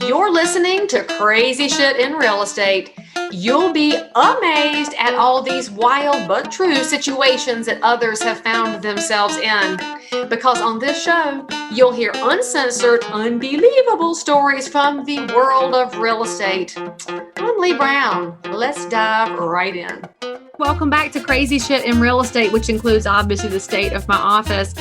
You're listening to Crazy Shit in Real Estate. You'll be amazed at all these wild but true situations that others have found themselves in. Because on this show, you'll hear uncensored, unbelievable stories from the world of real estate. I'm Leigh Brown. Let's dive right in. Welcome back to Crazy Shit in Real Estate, which includes obviously the state of my office.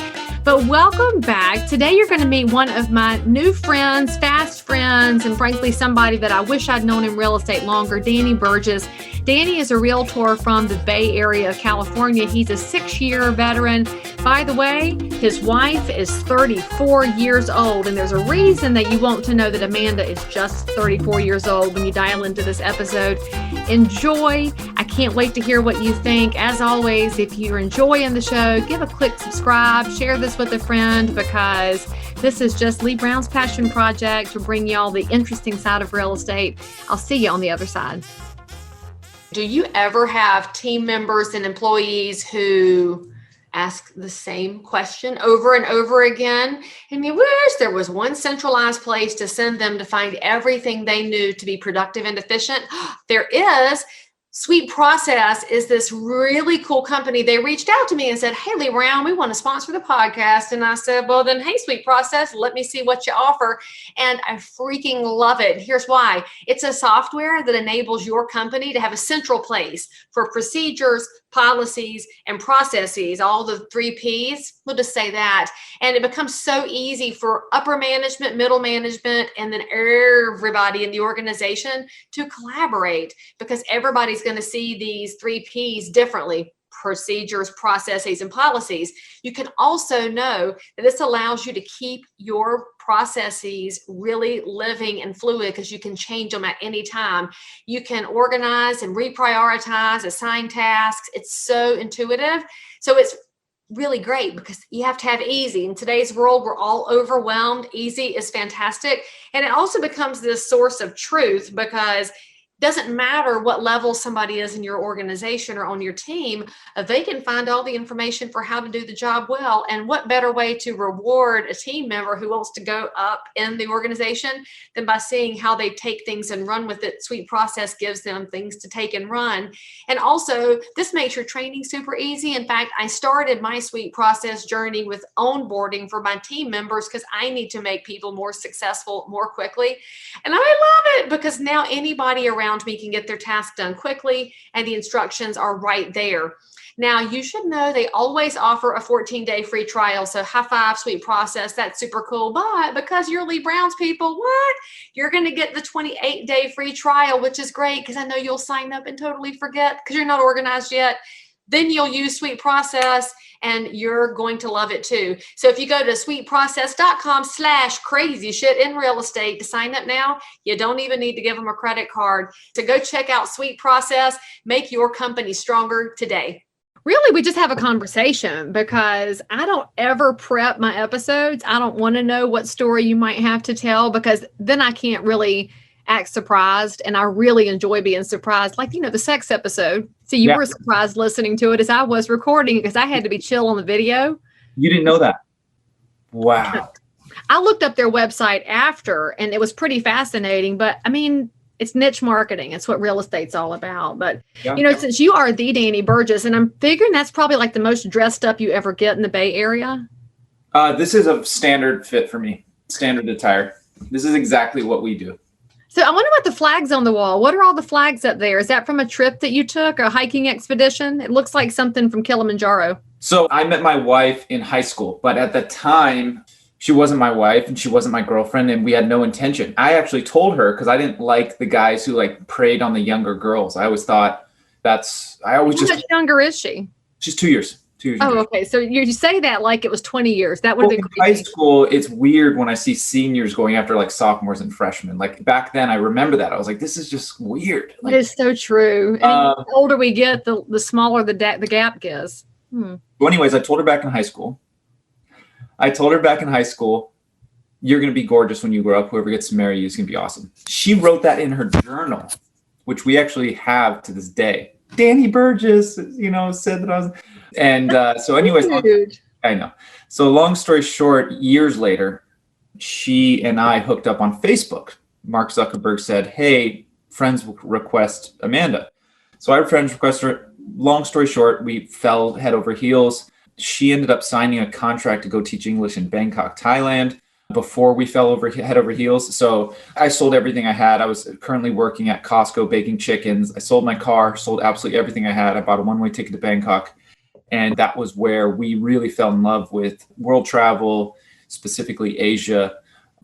But welcome back. Today you're going to meet one of my new friends, fast friends, and frankly, somebody that I wish I'd known in real estate longer, Danny Burgess. Danny is a realtor from the Bay Area of California. He's a 6-year veteran. By the way, his wife is 34 years old, and there's a reason that you want to know that Amanda is just 34 years old when you dial into this episode. Enjoy. I can't wait to hear what you think. As always, if you're enjoying the show, give a quick subscribe, share this with a friend, because this is just Leigh Brown's passion project to bring y'all the interesting side of real estate. I'll see you on the other side. Do you ever have team members and employees who ask the same question over and over again? And you wish there was one centralized place to send them to find everything they knew to be productive and efficient. There is. Sweet Process is this really cool company. They reached out to me and said, "Hey, Leigh Brown, we want to sponsor the podcast." And I said, "Well, then, hey, Sweet Process, let me see what you offer." And I freaking love it. Here's why. It's a software that enables your company to have a central place for procedures, policies, and processes, all the 3 Ps. We'll just say that. And it becomes so easy for upper management, middle management, and then everybody in the organization to collaborate, because everybody's going to see these 3 Ps differently: procedures, processes, and policies. You can also know that this allows you to keep your processes really living and fluid, because you can change them at any time. You can organize and reprioritize, assign tasks. It's so intuitive. So it's really great because you have to have easy. In today's world, we're all overwhelmed. Easy is fantastic. And it also becomes this source of truth, because doesn't matter what level somebody is in your organization or on your team, they can find all the information for how to do the job well. And what better way to reward a team member who wants to go up in the organization than by seeing how they take things and run with it? Sweet Process gives them things to take and run. And also, this makes your training super easy. In fact, I started my Sweet Process journey with onboarding for my team members, because I need to make people more successful more quickly. And I love it because now anybody around me can get their task done quickly, and the instructions are right there. Now, you should know they always offer a 14-day free trial. So high five, Sweet Process. That's super cool. But because you're Leigh Brown's people, what? You're going to get the 28-day free trial, which is great, because I know you'll sign up and totally forget because you're not organized yet. Then you'll use Sweet Process, and you're going to love it too. So if you go to sweetprocess.com/crazy shit in real estate to sign up now, you don't even need to give them a credit card. So go check out Sweet Process. Make your company stronger today. Really, we just have a conversation, because I don't ever prep my episodes. I don't want to know what story you might have to tell, because then I can't really act surprised, and I really enjoy being surprised. Like, the sex episode. See, you were surprised listening to it as I was recording, because I had to be chill on the video. You didn't know that? Wow. I looked up their website after, and it was pretty fascinating, but I mean, it's niche marketing. It's what real estate's all about. But, since you are the Danny Burgess, and I'm figuring that's probably like the most dressed up you ever get in the Bay Area. This is a standard fit for me. Standard attire. This is exactly what we do. So I wonder about the flags on the wall. What are all the flags up there? Is that from a trip that you took, a hiking expedition? It looks like something from Kilimanjaro. So I met my wife in high school, but at the time, she wasn't my wife and she wasn't my girlfriend, and we had no intention. I actually told her, because I didn't like the guys who preyed on the younger girls. I always thought How much younger is she? She's 2 years. 2 years. Oh, okay. So you say that like it was 20 years. That would have been crazy. High school, it's weird when I see seniors going after sophomores and freshmen. Back then, I remember that. I was like, this is just weird. It is so true. And the older we get, the smaller the gap gets. So anyways, I told her back in high school, you're going to be gorgeous when you grow up. Whoever gets to marry you is going to be awesome. She wrote that in her journal, which we actually have to this day. Danny Burgess, said that I was... And so anyways, I know. So long story short, years later, she and I hooked up on Facebook. Mark Zuckerberg said, hey, friends request Amanda. So our friends request her. Long story short, we fell head over heels. She ended up signing a contract to go teach English in Bangkok, Thailand, before we fell head over heels. So I sold everything I had. I was currently working at Costco baking chickens. I sold my car, sold absolutely everything I had. I bought a one-way ticket to Bangkok. And that was where we really fell in love with world travel, specifically Asia.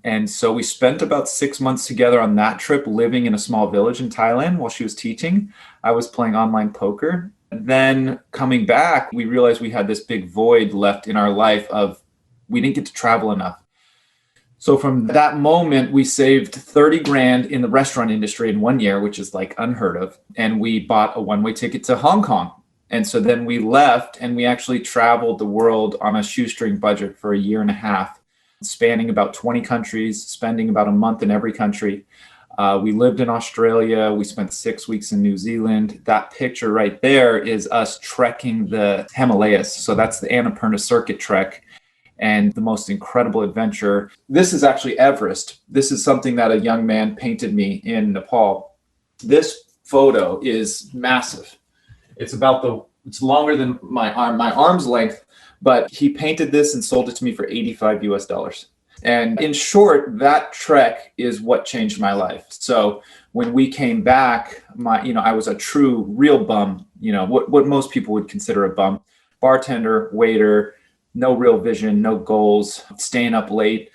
And so we spent about 6 months together on that trip, living in a small village in Thailand while she was teaching. I was playing online poker. Then coming back, we realized we had this big void left in our life of we didn't get to travel enough. So from that moment, we saved 30 grand in the restaurant industry in 1 year, which is like unheard of. And we bought a one-way ticket to Hong Kong. And so then we left and we actually traveled the world on a shoestring budget for a year and a half, spanning about 20 countries, spending about a month in every country. We lived in Australia. We spent 6 weeks in New Zealand. That picture right there is us trekking the Himalayas. So that's the Annapurna Circuit trek and the most incredible adventure. This is actually Everest. This is something that a young man painted me in Nepal. This photo is massive. It's longer than my arm's length, but he painted this and sold it to me for $85 US. And in short, that trek is what changed my life. So when we came back, I was a true, real bum, what most people would consider a bum. Bartender, waiter, no real vision, no goals, staying up late.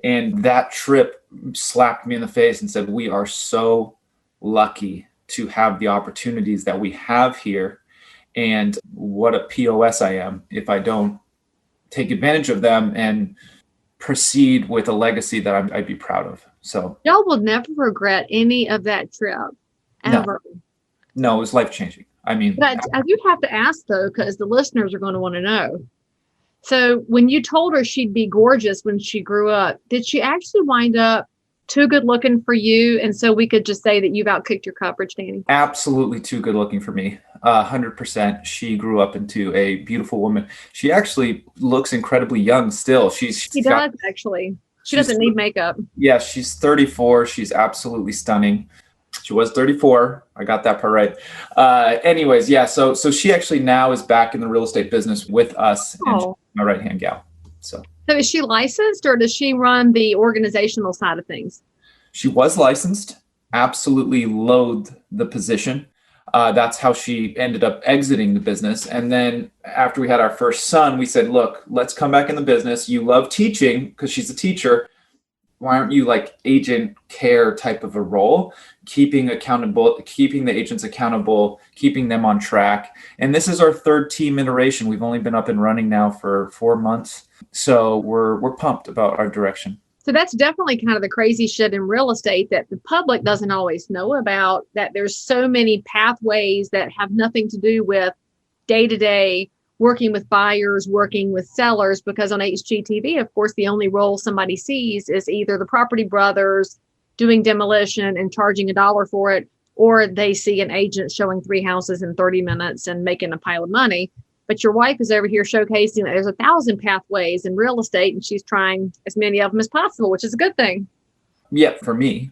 And that trip slapped me in the face and said, we are so lucky to have the opportunities that we have here. And what a POS I am if I don't take advantage of them and proceed with a legacy that I'd be proud of. So y'all will never regret any of that trip ever. No, it was life-changing. I mean, but I do have to ask though, because the listeners are going to want to know. So when you told her she'd be gorgeous when she grew up, did she actually wind up too good looking for you? And so we could just say that you've outkicked your coverage, Danny? Absolutely too good looking for me. 100%. She grew up into a beautiful woman. She actually looks incredibly young still. She does actually. She doesn't need makeup. Yeah, she's 34. She's absolutely stunning. She was 34. I got that part right. Anyways, yeah. So she actually now is back in the real estate business with us, and she's my right-hand gal. So is she licensed, or does she run the organizational side of things? She was licensed. Absolutely loathed the position. That's how she ended up exiting the business. And then after we had our first son, we said, look, let's come back in the business. You love teaching because she's a teacher. Why aren't you like agent care type of a role, keeping the agents accountable, keeping them on track? And this is our third team iteration. We've only been up and running now for 4 months. So we're pumped about our direction. So that's definitely kind of the crazy shit in real estate that the public doesn't always know about, that there's so many pathways that have nothing to do with day-to-day working with buyers, working with sellers, because on HGTV, of course, the only role somebody sees is either the property brothers doing demolition and charging $1 for it, or they see an agent showing 3 houses in 30 minutes and making a pile of money. But your wife is over here showcasing that there's 1,000 pathways in real estate, and she's trying as many of them as possible, which is a good thing. Yeah, for me.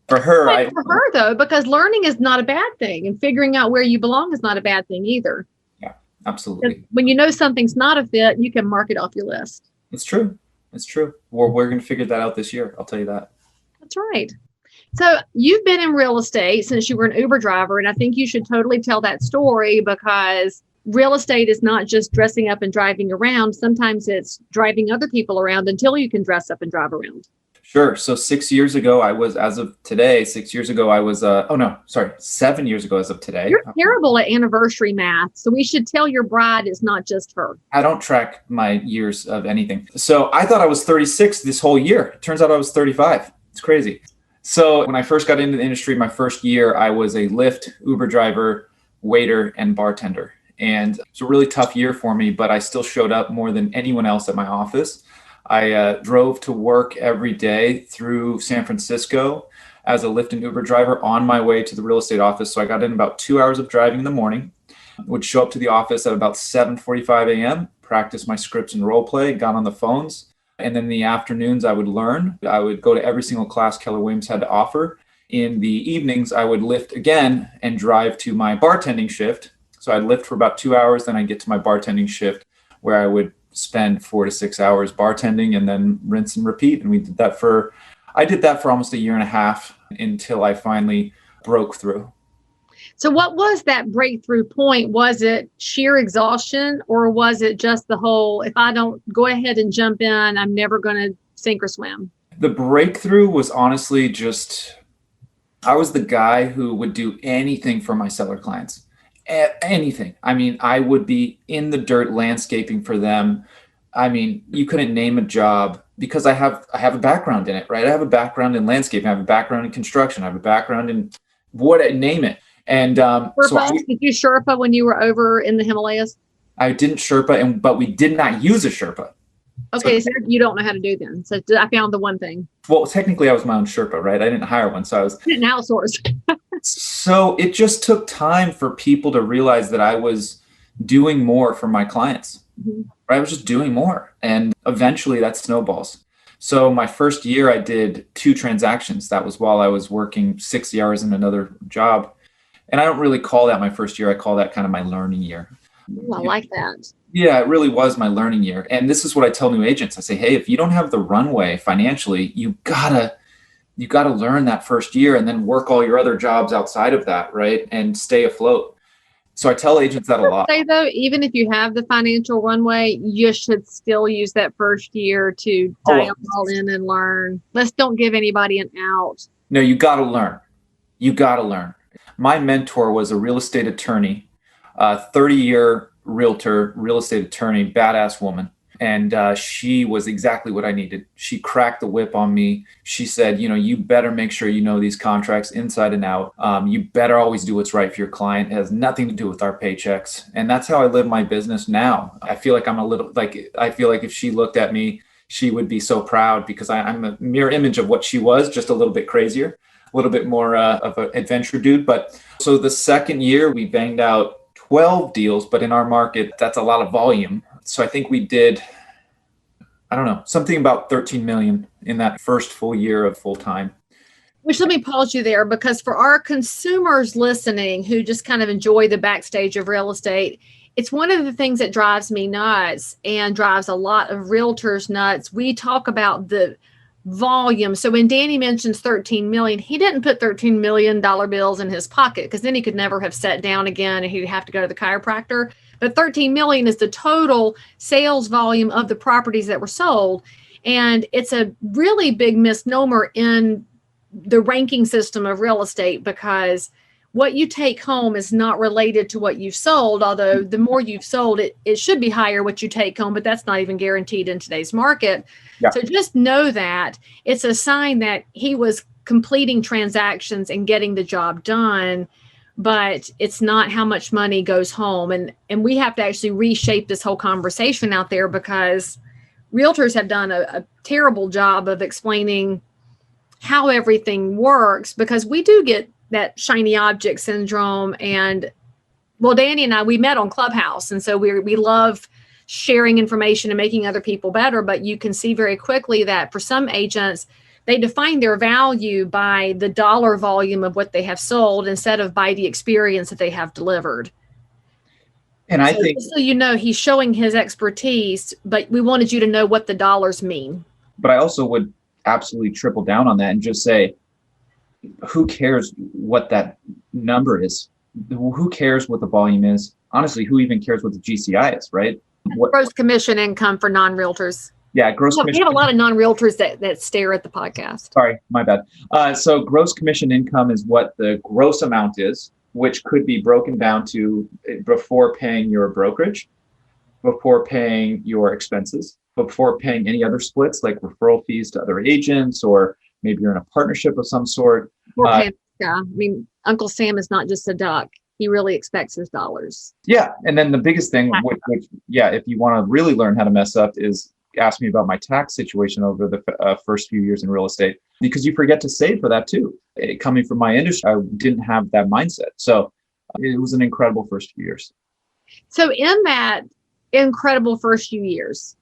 For her, for her though, because learning is not a bad thing, and figuring out where you belong is not a bad thing either. Yeah, absolutely. When you know something's not a fit, you can mark it off your list. It's true. It's true. We're going to figure that out this year. I'll tell you that. That's right. So you've been in real estate since you were an Uber driver, and I think you should totally tell that story, because real estate is not just dressing up and driving around. Sometimes it's driving other people around until you can dress up and drive around. Sure. So 6 years ago, I was, as of today, 6 years ago, I was, 7 years ago as of today. You're terrible at anniversary math. So we should tell your bride it's not just her. I don't track my years of anything. So I thought I was 36 this whole year. It turns out I was 35. It's crazy. So when I first got into the industry, my first year, I was a Lyft, Uber driver, waiter, and bartender. And it's a really tough year for me, but I still showed up more than anyone else at my office. I drove to work every day through San Francisco as a Lyft and Uber driver on my way to the real estate office. So I got in about 2 hours of driving in the morning, would show up to the office at about 7:45 a.m., practice my scripts and role play, got on the phones, And then in the afternoons, I would learn. I would go to every single class Keller Williams had to offer. In the evenings, I would lift again and drive to my bartending shift. So I'd lift for about 2 hours, then I'd get to my bartending shift where I would spend 4 to 6 hours bartending and then rinse and repeat. And I did that for almost a year and a half until I finally broke through. So what was that breakthrough point? Was it sheer exhaustion, or was it just the whole, if I don't go ahead and jump in, I'm never going to sink or swim? The breakthrough was honestly just, I was the guy who would do anything for my seller clients. Anything. I mean, I would be in the dirt landscaping for them. I mean, you couldn't name a job because I have a background in it, right? I have a background in landscaping. I have a background in construction. I have a background in name it. And did you Sherpa when you were over in the Himalayas? I didn't Sherpa, but we did not use a Sherpa. Okay, so you don't know how to do then. So I found the one thing. Well, technically I was my own Sherpa, right? I didn't hire one. So I didn't outsource. So it just took time for people to realize that I was doing more for my clients. Mm-hmm. Right? I was just doing more. And eventually that snowballs. So my first year I did 2 transactions. That was while I was working 60 hours in another job. And I don't really call that my first year. I call that kind of my learning year. Ooh, I like that. Yeah, it really was my learning year. And this is what I tell new agents. I say, hey, if you don't have the runway financially, you gotta learn that first year and then work all your other jobs outside of that, right? And stay afloat. So I tell agents that a lot. Say though, even if you have the financial runway, you should still use that first year to dive all in and learn. Let's don't give anybody an out. No, you got to learn. You got to learn. My mentor was a real estate attorney, 30-year realtor, real estate attorney, badass woman. And she was exactly what I needed. She cracked the whip on me. She said, you better make sure you know these contracts inside and out. You better always do what's right for your client. It has nothing to do with our paychecks. And that's how I live my business now. I feel like I feel like if she looked at me, she would be so proud because I'm a mirror image of what she was, just a little bit crazier, a little bit more of an adventure dude. But so the second year we banged out 12 deals, but in our market, that's a lot of volume. So I think we did, I don't know, something about 13 million in that first full year of full time. Which, let me pause you there, because for our consumers listening who just kind of enjoy the backstage of real estate, it's one of the things that drives me nuts and drives a lot of realtors nuts. We talk about the volume. So when Danny mentions 13 million, he didn't put $13 million bills in his pocket because then he could never have sat down again and he'd have to go to the chiropractor. But 13 million is the total sales volume of the properties that were sold. And it's a really big misnomer in the ranking system of real estate because what you take home is not related to what you've sold, although the more you've sold, it should be higher what you take home, but that's not even guaranteed in today's market. Yeah. So just know that it's a sign that he was completing transactions and getting the job done, but it's not how much money goes home. And we have to actually reshape this whole conversation out there because realtors have done a terrible job of explaining how everything works because we do get that shiny object syndrome. And well, Danny and I, we met on Clubhouse. And so we love sharing information and making other people better. But you can see very quickly that for some agents, they define their value by the dollar volume of what they have sold instead of by the experience that they have delivered. And I think, so he's showing his expertise, but we wanted you to know what the dollars mean. But I also would absolutely triple down on that and just say, who cares what that number is? Who cares what the volume is? Honestly, who even cares what the GCI is, right? Gross commission income for non-realtors. Yeah, gross commission. We have a lot of non-realtors that stare at the podcast. Sorry, my bad. So gross commission income is what the gross amount is, which could be broken down to before paying your brokerage, before paying your expenses, before paying any other splits like referral fees to other agents, or maybe you're in a partnership of some sort. I mean, Uncle Sam is not just a duck. He really expects his dollars. Yeah. And then the biggest thing, which if you want to really learn how to mess up, is ask me about my tax situation over the first few years in real estate, because you forget to save for that too. Coming from my industry, I didn't have that mindset. So it was an incredible first few years. So in that incredible first few years,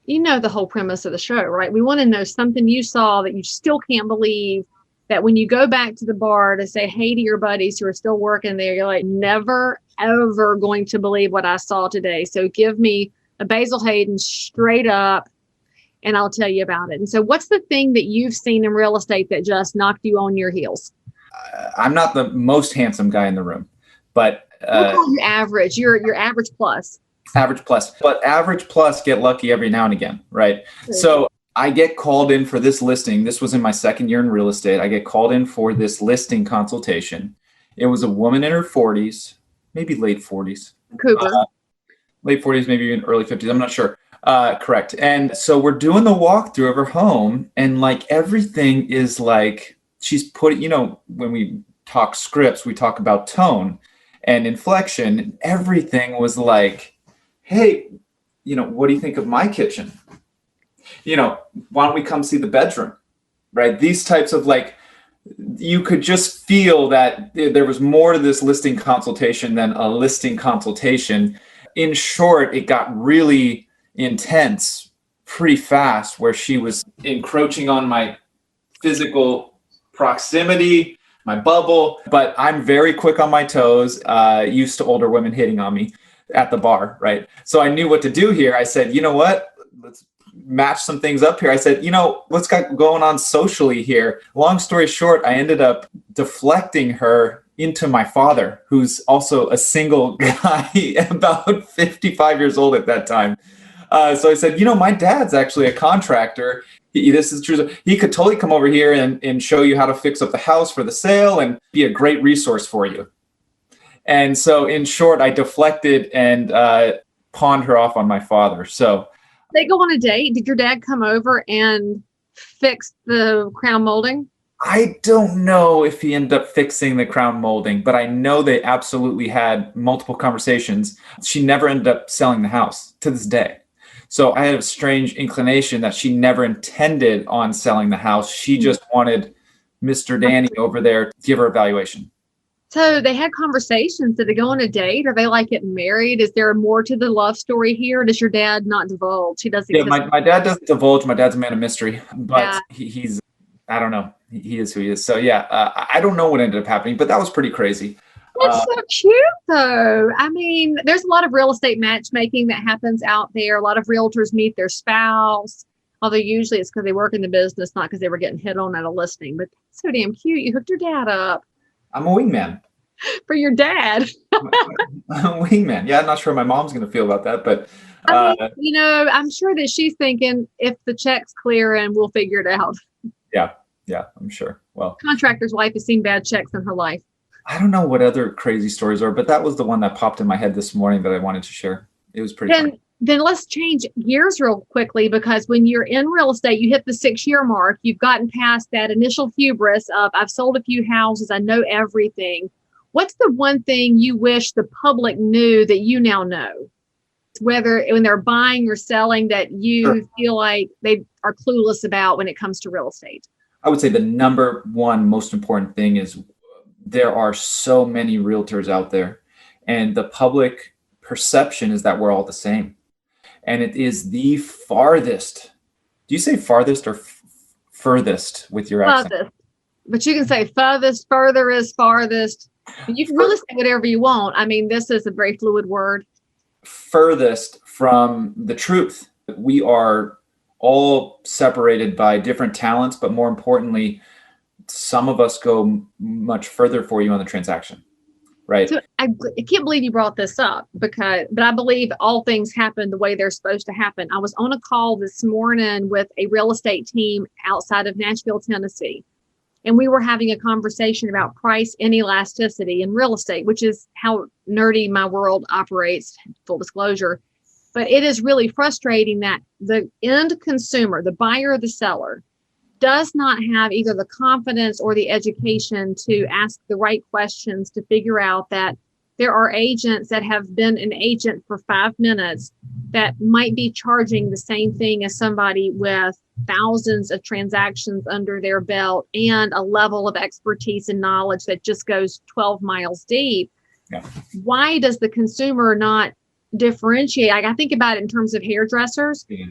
You know the whole premise of the show, right? We want to know something you saw that you still can't believe, that when you go back to the bar to say hey to your buddies who are still working there, you're like, never, ever going to believe what I saw today. So give me a Basil Hayden straight up and I'll tell you about it. And so what's the thing that you've seen in real estate that just knocked you on your heels? I'm not the most handsome guy in the room, but We'll call you average. You're average plus. Average plus. But average plus get lucky every now and again, right? So I get called in for this listing. This was in my second year in real estate. I get called in for this listing consultation. It was a woman in her 40s, maybe late 40s. Cougar. Late 40s, maybe even early 50s. I'm not sure. Correct. And so we're doing the walkthrough of her home, and like everything is like, she's put, when we talk scripts, we talk about tone and inflection. Everything was like, hey, what do you think of my kitchen? Why don't we come see the bedroom, right? These types of like, you could just feel that there was more to this listing consultation than a listing consultation. In short, it got really intense pretty fast, where she was encroaching on my physical proximity, my bubble, but I'm very quick on my toes, used to older women hitting on me at the bar, right? So I knew what to do here. I said, you know what? Let's match some things up here. I said, what's got going on socially here? Long story short, I ended up deflecting her into my father, who's also a single guy, about 55 years old at that time. So I said, my dad's actually a contractor. This is true. He could totally come over here and show you how to fix up the house for the sale and be a great resource for you. And so in short, I deflected and pawned her off on my father. So they go on a date. Did your dad come over and fix the crown molding? I don't know if he ended up fixing the crown molding, but I know they absolutely had multiple conversations. She never ended up selling the house to this day. So I had a strange inclination that she never intended on selling the house. She just wanted Mr. Danny over there to give her a valuation. So they had conversations. Did they go on a date? Are they like getting married? Is there more to the love story here? Does your dad not divulge? He doesn't. Yeah, my dad doesn't divulge. My dad's a man of mystery, but he's, I don't know. He is who he is. So yeah, I don't know what ended up happening, but that was pretty crazy. That's so cute though. I mean, there's a lot of real estate matchmaking that happens out there. A lot of realtors meet their spouse, although usually it's because they work in the business, not because they were getting hit on at a listing. But that's so damn cute. You hooked your dad up. I'm a wingman. For your dad. I'm a wingman. Yeah, I'm not sure my mom's going to feel about that, but I mean, I'm sure that she's thinking if the check's clear and we'll figure it out. Yeah, I'm sure. Well, contractor's wife has seen bad checks in her life. I don't know what other crazy stories are, but that was the one that popped in my head this morning that I wanted to share. It was pretty funny. Then let's change gears real quickly, because when you're in real estate, you hit the 6-year mark. You've gotten past that initial hubris of I've sold a few houses, I know everything. What's the one thing you wish the public knew that you now know? Whether when they're buying or selling that you feel like they are clueless about when it comes to real estate? I would say the number one most important thing is there are so many realtors out there, and the public perception is that we're all the same. And it is the farthest. Do you say farthest or furthest with your accent? Farthest. But you can say farthest, further is farthest. You can really say whatever you want. I mean, this is a very fluid word. Furthest from the truth. We are all separated by different talents, but more importantly, some of us go much further for you on the transaction. Right. So I can't believe you brought this up, but I believe all things happen the way they're supposed to happen. I was on a call this morning with a real estate team outside of Nashville, Tennessee, and we were having a conversation about price inelasticity in real estate, which is how nerdy my world operates, full disclosure. But it is really frustrating that the end consumer, the buyer or the seller, does not have either the confidence or the education to ask the right questions to figure out that there are agents that have been an agent for 5 minutes that might be charging the same thing as somebody with thousands of transactions under their belt and a level of expertise and knowledge that just goes 12 miles deep. Yeah. Why does the consumer not differentiate? I think about it in terms of hairdressers. Mm-hmm.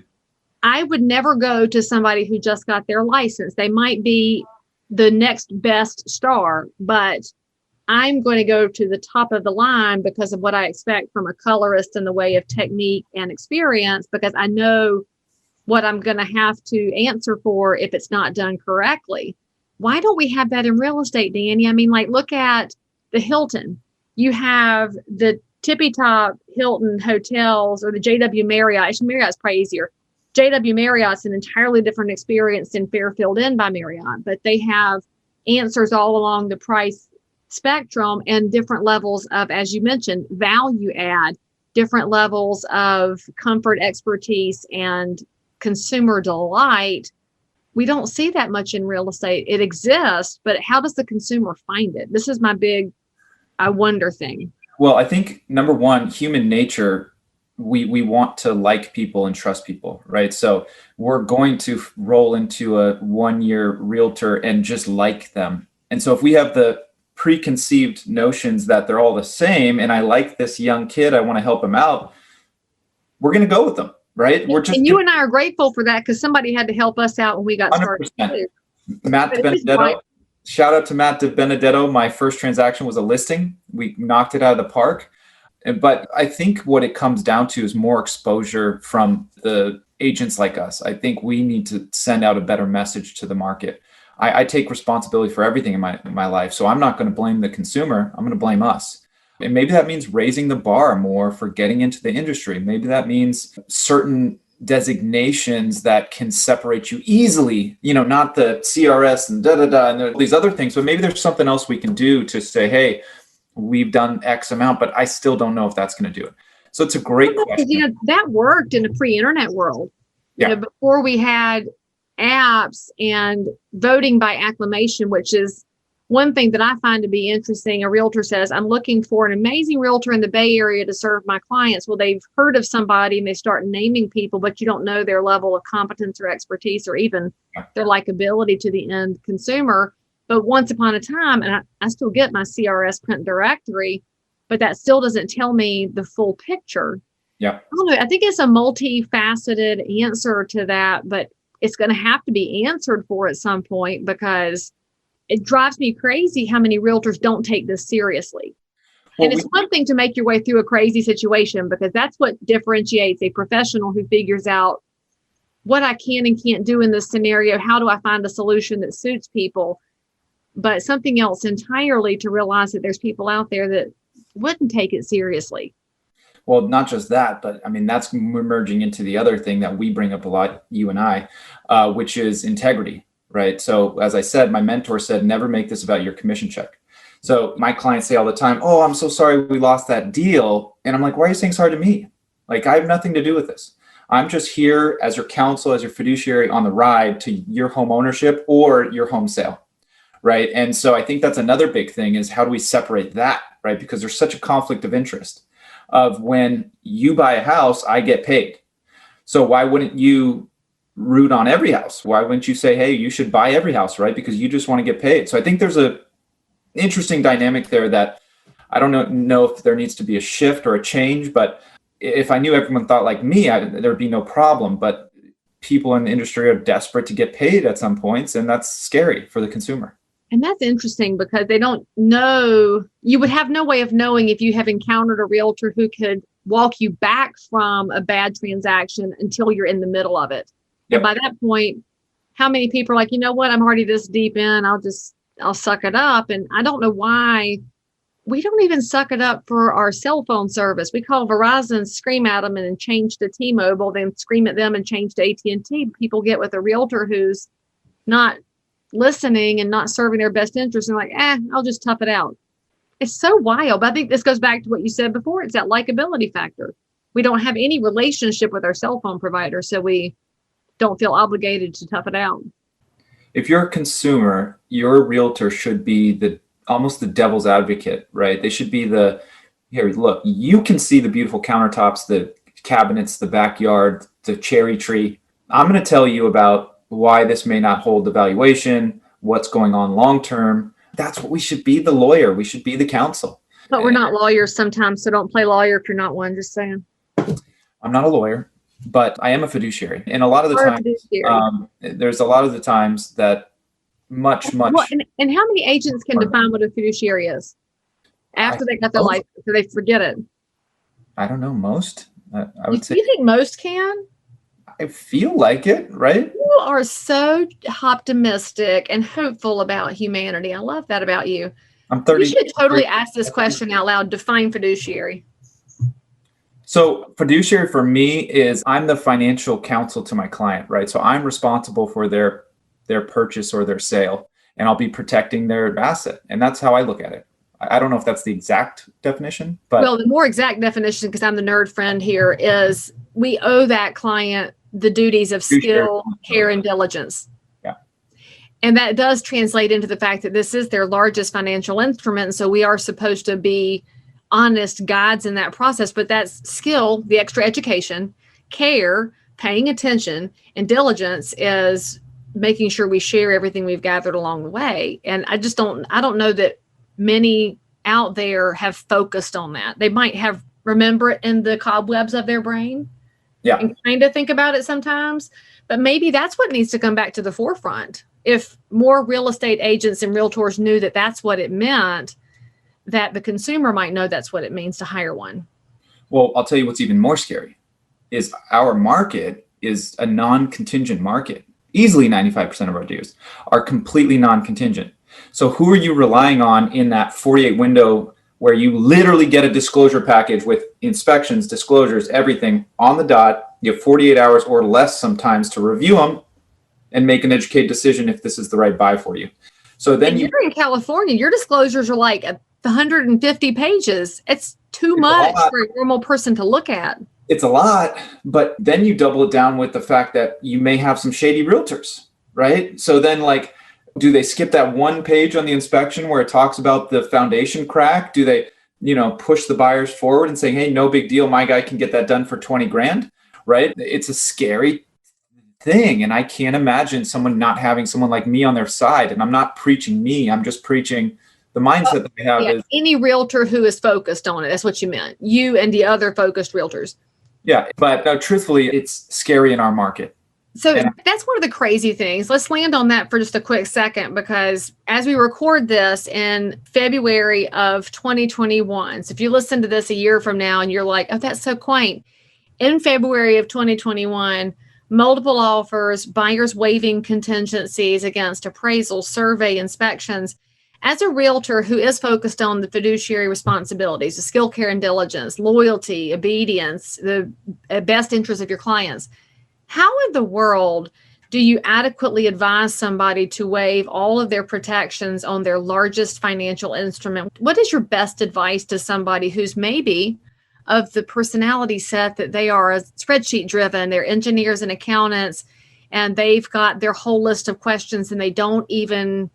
I would never go to somebody who just got their license. They might be the next best star, but I'm going to go to the top of the line because of what I expect from a colorist in the way of technique and experience, because I know what I'm going to have to answer for if it's not done correctly. Why don't we have that in real estate, Danny? I mean, like, look at the Hilton. You have the tippy top Hilton hotels or the JW Marriott. Actually, Marriott's probably easier. JW Marriott's an entirely different experience than Fairfield Inn by Marriott, but they have answers all along the price spectrum and different levels of, as you mentioned, value add, different levels of comfort, expertise, and consumer delight. We don't see that much in real estate. It exists, but how does the consumer find it? This is my big, I wonder thing. Well, I think number one, human nature, we want to like people and trust people, right? So we're going to roll into a 1-year realtor and just like them. And so if we have the preconceived notions that they're all the same, and I like this young kid, I want to help him out, we're going to go with them, right? We're just, and you and I are grateful for that because somebody had to help us out when we got 100%. started. Matt DiBenedetto, shout out to Matt DiBenedetto. My first transaction was a listing. We knocked it out of the park. But I think what it comes down to is more exposure from the agents like us. I think we need to send out a better message to the market. I take responsibility for everything in my life. So I'm not going to blame the consumer. I'm going to blame us. And maybe that means raising the bar more for getting into the industry. Maybe that means certain designations that can separate you easily, not the CRS and and these other things, but maybe there's something else we can do to say, hey, we've done X amount, but I still don't know if that's going to do it. So it's a great question. That worked in the pre-internet world. Yeah. Before we had apps and voting by acclamation, which is one thing that I find to be interesting. A realtor says, I'm looking for an amazing realtor in the Bay Area to serve my clients. Well, they've heard of somebody and they start naming people, but you don't know their level of competence or expertise or even their likability to the end consumer. But once upon a time, and I still get my CRS print directory, but that still doesn't tell me the full picture. Yeah. I don't know. I think it's a multifaceted answer to that, but it's going to have to be answered for at some point because it drives me crazy how many realtors don't take this seriously. Well, and it's one thing to make your way through a crazy situation because that's what differentiates a professional who figures out what I can and can't do in this scenario. How do I find a solution that suits people? But something else entirely to realize that there's people out there that wouldn't take it seriously. Well, not just that, but I mean, that's merging into the other thing that we bring up a lot, you and I, which is integrity, right? So as I said, my mentor said, never make this about your commission check. So my clients say all the time, oh, I'm so sorry we lost that deal. And I'm like, why are you saying sorry to me? Like, I have nothing to do with this. I'm just here as your counsel, as your fiduciary on the ride to your home ownership or your home sale. Right. And so I think that's another big thing is how do we separate that? Right. Because there's such a conflict of interest of when you buy a house, I get paid. So why wouldn't you root on every house? Why wouldn't you say, hey, you should buy every house, right? Because you just want to get paid. So I think there's a interesting dynamic there that I don't know if there needs to be a shift or a change. But if I knew everyone thought like me, there'd be no problem. But people in the industry are desperate to get paid at some points, and that's scary for the consumer. And that's interesting because they don't know, you would have no way of knowing if you have encountered a realtor who could walk you back from a bad transaction until you're in the middle of it. Yep. And by that point, how many people are like, you know what, I'm already this deep in, I'll suck it up. And I don't know why we don't even suck it up for our cell phone service. We call Verizon, scream at them and change to T-Mobile, then scream at them and change to AT&T. People get with a realtor who's not listening and not serving their best interest and like, I'll just tough it out. It's so wild. But I think this goes back to what you said before. It's that likability factor. We don't have any relationship with our cell phone provider, so we don't feel obligated to tough it out. If you're a consumer, your realtor should be almost the devil's advocate, right? They should be here, look, you can see the beautiful countertops, the cabinets, the backyard, the cherry tree. I'm going to tell you about why this may not hold the valuation, what's going on long-term. That's what we should be, the lawyer. We should be the counsel. But we're not lawyers sometimes, so don't play lawyer if you're not one, just saying. I'm not a lawyer. but I am a fiduciary. And a lot of the Or a time, fiduciary. there's a lot of the times that much, Well, and how many agents can define what a fiduciary is after they got their license? Do they forget it? I don't know, most. I You, would say you think most can? I feel like it, right? You are so optimistic and hopeful about humanity. I love that about you. I'm 30. You should totally ask this question out loud. Define fiduciary. So fiduciary for me is I'm the financial counsel to my client, right? So I'm responsible for their purchase or their sale, and I'll be protecting their asset. And that's how I look at it. I don't know if that's the exact definition, but well, the more exact definition, because I'm the nerd friend here, is we owe that client the duties of skill, care, and diligence. Yeah. And that does translate into the fact that this is their largest financial instrument. And so we are supposed to be honest guides in that process. But that's skill, the extra education, care, paying attention, and diligence is making sure we share everything we've gathered along the way. And I don't know that many out there have focused on that. They might have remember it in the cobwebs of their brain. Yeah. And kind of think about it sometimes, but maybe that's what needs to come back to the forefront. If more real estate agents and realtors knew that that's what it meant, that the consumer might know that's what it means to hire one. Well, I'll tell you what's even more scary is our market is a non-contingent market. Easily 95% of our deals are completely non-contingent. So who are you relying on in that 48 window where you literally get a disclosure package with inspections, disclosures, everything on the dot? You have 48 hours or less sometimes to review them and make an educated decision if this is the right buy for you. So then you're in California, your disclosures are like 150 pages. It's too much for a normal person to look at. It's a lot, but then you double it down with the fact that you may have some shady realtors, right? So then do they skip that one page on the inspection where it talks about the foundation crack? Do they, push the buyers forward and say, hey, no big deal, my guy can get that done for 20 grand, right? It's a scary thing. And I can't imagine someone not having someone like me on their side. And I'm not preaching me, I'm just preaching the mindset that they have. Yeah, is any realtor who is focused on it. That's what you meant. You and the other focused realtors. Yeah, but truthfully, it's scary in our market. So that's one of the crazy things. Let's land on that for just a quick second, because as we record this in February of 2021, so if you listen to this a year from now and you're like, oh, that's so quaint. In February of 2021, multiple offers, buyers waiving contingencies against appraisal, survey, inspections. As a realtor who is focused on the fiduciary responsibilities, the skill, care, and diligence, loyalty, obedience, the best interest of your clients, how in the world do you adequately advise somebody to waive all of their protections on their largest financial instrument? What is your best advice to somebody who's maybe of the personality set that they are spreadsheet driven, they're engineers and accountants, and they've got their whole list of questions and they don't even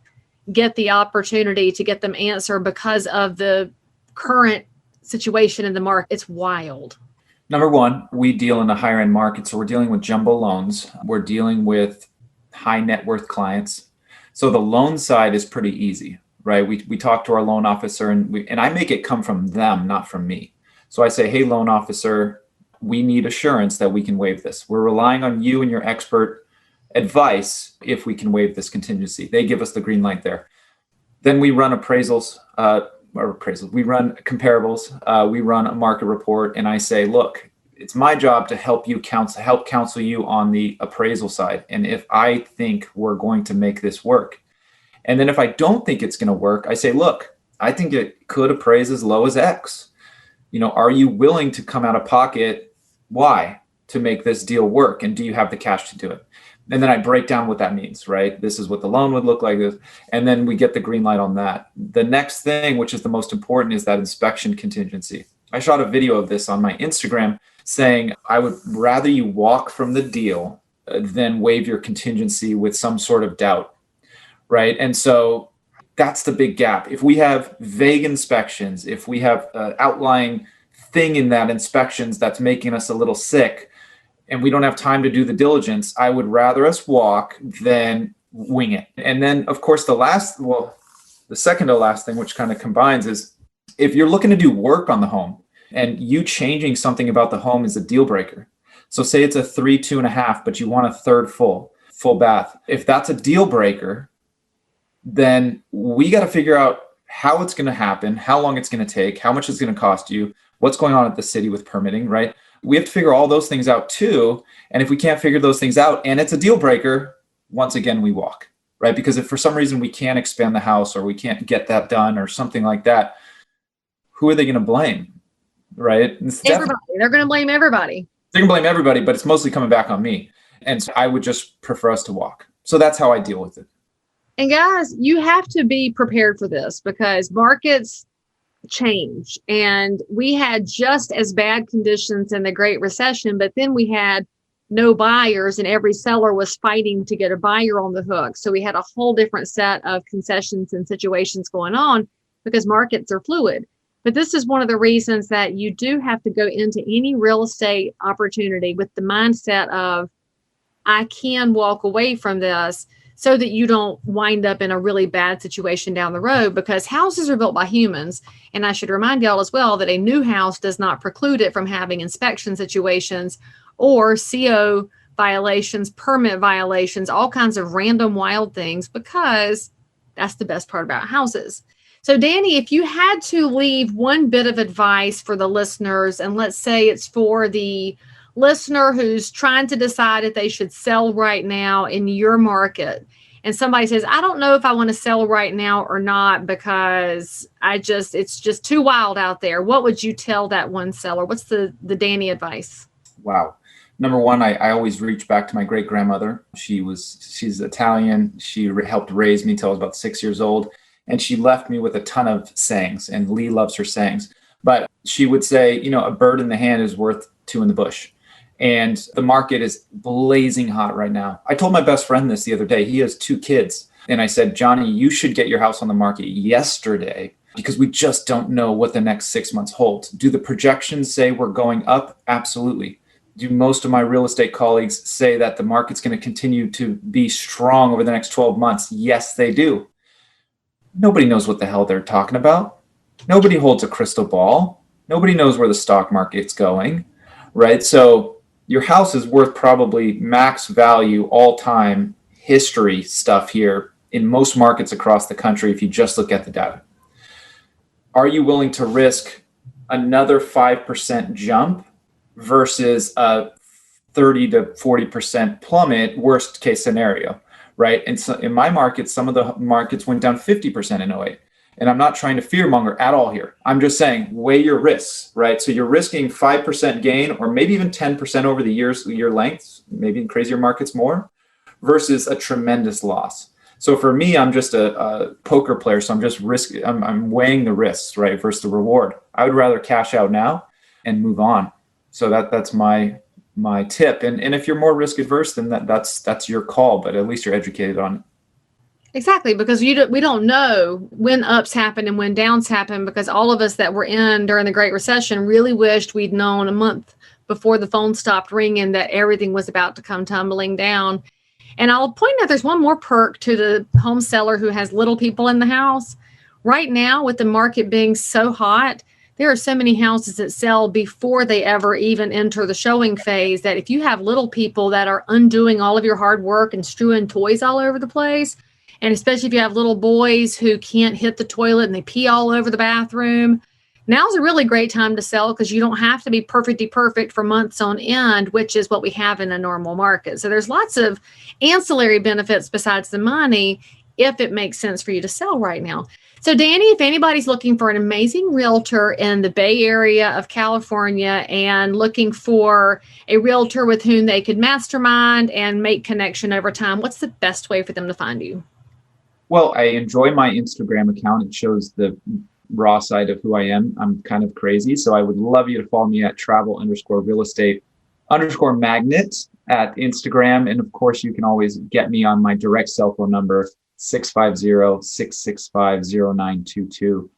get the opportunity to get them answered because of the current situation in the market? It's wild. Number one, we deal in the higher end market. So we're dealing with jumbo loans. We're dealing with high net worth clients. So the loan side is pretty easy, right? We talk to our loan officer and I make it come from them, not from me. So I say, hey, loan officer, we need assurance that we can waive this. We're relying on you and your expert advice if we can waive this contingency. They give us the green light there. Then we run appraisals. We run comparables, we run a market report, and I say, look, it's my job to help counsel you on the appraisal side. And if I think we're going to make this work, and then if I don't think it's going to work, I say, look, I think it could appraise as low as X. Are you willing to come out of pocket Y to make this deal work? And do you have the cash to do it? And then I break down what that means, right? This is what the loan would look like. And then we get the green light on that. The next thing, which is the most important, is that inspection contingency. I shot a video of this on my Instagram saying, I would rather you walk from the deal than waive your contingency with some sort of doubt, right? And so that's the big gap. If we have vague inspections, if we have an outlying thing in that inspections that's making us a little sick, and we don't have time to do the diligence, I would rather us walk than wing it. And then, of course, the second to last thing, which kind of combines, is if you're looking to do work on the home and you changing something about the home is a deal breaker. So say it's a 3, 2.5, but you want a third full bath. If that's a deal breaker, then we got to figure out how it's going to happen, how long it's going to take, how much it's going to cost you, what's going on at the city with permitting, right? We have to figure all those things out too. And if we can't figure those things out and it's a deal breaker, once again, we walk, right? Because if for some reason we can't expand the house or we can't get that done or something like that, who are they going to blame, right? Everybody. They're going to blame everybody. They're going to blame everybody, but it's mostly coming back on me. And so I would just prefer us to walk. So that's how I deal with it. And guys, you have to be prepared for this because markets change. And we had just as bad conditions in the Great Recession, but then we had no buyers and every seller was fighting to get a buyer on the hook. So we had a whole different set of concessions and situations going on because markets are fluid. But this is one of the reasons that you do have to go into any real estate opportunity with the mindset of, I can walk away from this so that you don't wind up in a really bad situation down the road, because houses are built by humans. And I should remind y'all as well that a new house does not preclude it from having inspection situations or CO violations, permit violations, all kinds of random wild things, because that's the best part about houses. So Danny, if you had to leave one bit of advice for the listeners, and let's say it's for the listener who's trying to decide if they should sell right now in your market, and somebody says, I don't know if I want to sell right now or not because it's just too wild out there. What would you tell that one seller? What's the Danny advice? Wow. Number one, I always reach back to my great grandmother. She's Italian. She helped raise me till I was about 6 years old. And she left me with a ton of sayings, and Leigh loves her sayings. But she would say, a bird in the hand is worth two in the bush. And the market is blazing hot right now. I told my best friend this the other day. He has 2 kids. And I said, Johnny, you should get your house on the market yesterday because we just don't know what the next 6 months holds. Do the projections say we're going up? Absolutely. Do most of my real estate colleagues say that the market's going to continue to be strong over the next 12 months? Yes, they do. Nobody knows what the hell they're talking about. Nobody holds a crystal ball. Nobody knows where the stock market's going, right? So your house is worth probably max value all time history stuff here in most markets across the country if you just look at the data. Are you willing to risk another 5% jump versus a 30 to 40% plummet, worst case scenario? Right. And so in my market, some of the markets went down 50% in 08. And I'm not trying to fearmonger at all here. I'm just saying weigh your risks, right? So you're risking 5% gain or maybe even 10% over the year length, maybe in crazier markets more, versus a tremendous loss. So for me, I'm just a poker player. So I'm just I'm weighing the risks, right, versus the reward. I would rather cash out now and move on. So that's my tip. And if you're more risk adverse, then that's your call, but at least you're educated on it. Exactly, because we don't know when ups happen and when downs happen, because all of us that were in during the Great Recession really wished we'd known a month before the phone stopped ringing that everything was about to come tumbling down. And I'll point out there's one more perk to the home seller who has little people in the house. Right now, with the market being so hot, there are so many houses that sell before they ever even enter the showing phase that if you have little people that are undoing all of your hard work and strewing toys all over the place, and especially if you have little boys who can't hit the toilet and they pee all over the bathroom, now's a really great time to sell because you don't have to be perfect for months on end, which is what we have in a normal market. So there's lots of ancillary benefits besides the money if it makes sense for you to sell right now. So Danny, if anybody's looking for an amazing realtor in the Bay Area of California and looking for a realtor with whom they could mastermind and make connection over time, what's the best way for them to find you? Well, I enjoy my Instagram account. It shows the raw side of who I am. I'm kind of crazy. So I would love you to follow me at travel_real_estate_magnet at Instagram. And of course, you can always get me on my direct cell phone number, 650-665-0922.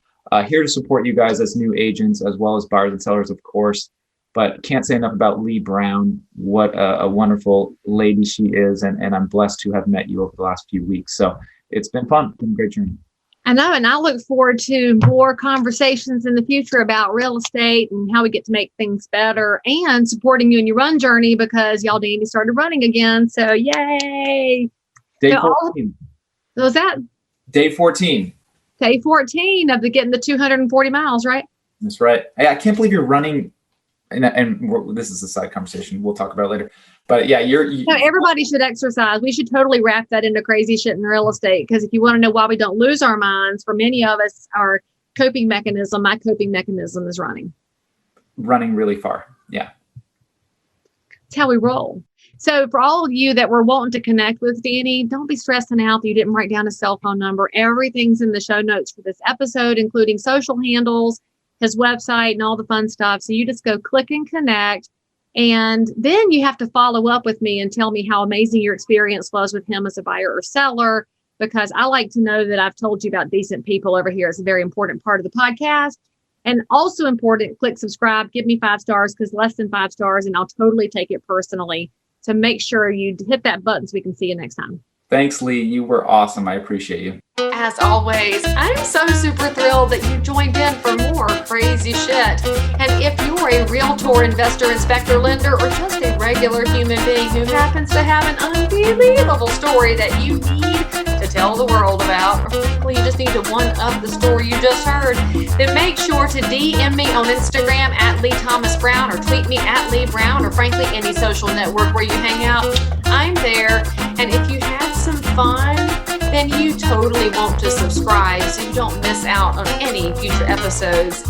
Here to support you guys as new agents, as well as buyers and sellers, of course. But can't say enough about Leigh Brown. What a wonderful lady she is. And I'm blessed to have met you over the last few weeks. So it's been fun. It's been a great journey. I know, and I look forward to more conversations in the future about real estate and how we get to make things better, and supporting you in your run journey, because y'all Danny started running again. So yay. Day So 14. So was that Day 14. day 14 of the getting the 240 miles, right? That's right. I can't believe you're running. And this is a side conversation. We'll talk about it later. But yeah, No, everybody should exercise. We should totally wrap that into crazy shit in real estate. Because if you want to know why we don't lose our minds, for many of us, my coping mechanism is running. Running really far. Yeah. It's how we roll. So for all of you that were wanting to connect with Danny, don't be stressing out that you didn't write down a cell phone number. Everything's in the show notes for this episode, including social handles, his website, and all the fun stuff. So you just go click and connect. And then you have to follow up with me and tell me how amazing your experience was with him as a buyer or seller, because I like to know that I've told you about decent people over here. It's a very important part of the podcast. And also important, click subscribe, give me 5 stars, because less than 5 stars, and I'll totally take it personally. So make sure you hit that button so we can see you next time. Thanks, Leigh. You were awesome. I appreciate you. As always, I'm so super thrilled that you joined in for more crazy shit. And if you're a realtor, investor, inspector, lender, or just a regular human being who happens to have an unbelievable story that you need to tell the world about, or frankly, you just need to one-up the story you just heard, then make sure to DM me on Instagram at Leigh Thomas Brown, or tweet me at Leigh Brown, or frankly, any social network where you hang out. I'm there. And if you had some fun, then you totally want to subscribe so you don't miss out on any future episodes.